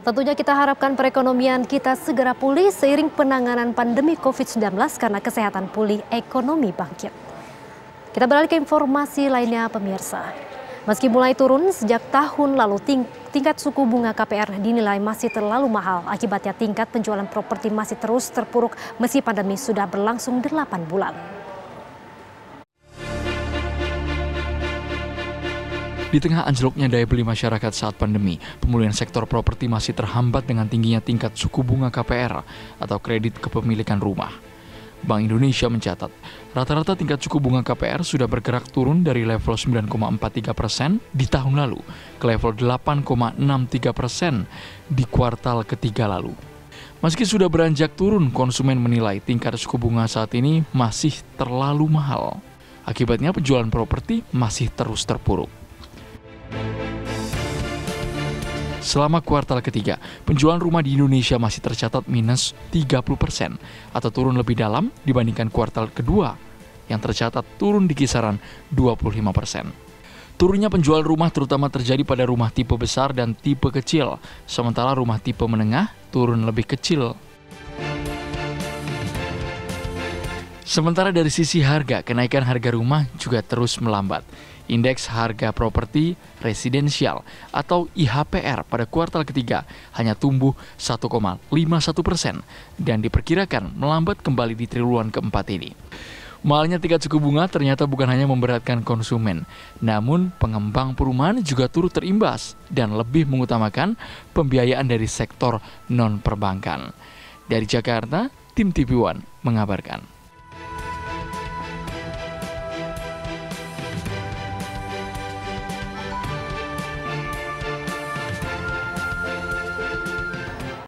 Tentunya kita harapkan perekonomian kita segera pulih seiring penanganan pandemi COVID-19 karena kesehatan pulih, ekonomi bangkit. Kita beralih ke informasi lainnya pemirsa. Meski mulai turun sejak tahun lalu, tingkat suku bunga KPR dinilai masih terlalu mahal. Akibatnya tingkat penjualan properti masih terus terpuruk meski pandemi sudah berlangsung 8 bulan. Di tengah anjloknya daya beli masyarakat saat pandemi, pemulihan sektor properti masih terhambat dengan tingginya tingkat suku bunga KPR atau kredit kepemilikan rumah. Bank Indonesia mencatat, rata-rata tingkat suku bunga KPR sudah bergerak turun dari level 9,43% di tahun lalu ke level 8,63% di kuartal ketiga lalu. Meski sudah beranjak turun, konsumen menilai tingkat suku bunga saat ini masih terlalu mahal. Akibatnya penjualan properti masih terus terpuruk. Selama kuartal ketiga, penjualan rumah di Indonesia masih tercatat minus 30% atau turun lebih dalam dibandingkan kuartal kedua yang tercatat turun di kisaran 25%. Turunnya penjualan rumah terutama terjadi pada rumah tipe besar dan tipe kecil, sementara rumah tipe menengah turun lebih kecil. Sementara dari sisi harga, kenaikan harga rumah juga terus melambat. Indeks harga properti residensial atau IHPR pada kuartal ketiga hanya tumbuh 1,51% dan diperkirakan melambat kembali di triwulan keempat ini. Mahalnya tingkat suku bunga ternyata bukan hanya memberatkan konsumen, namun pengembang perumahan juga turut terimbas dan lebih mengutamakan pembiayaan dari sektor non-perbankan. Dari Jakarta, tim TV One mengabarkan.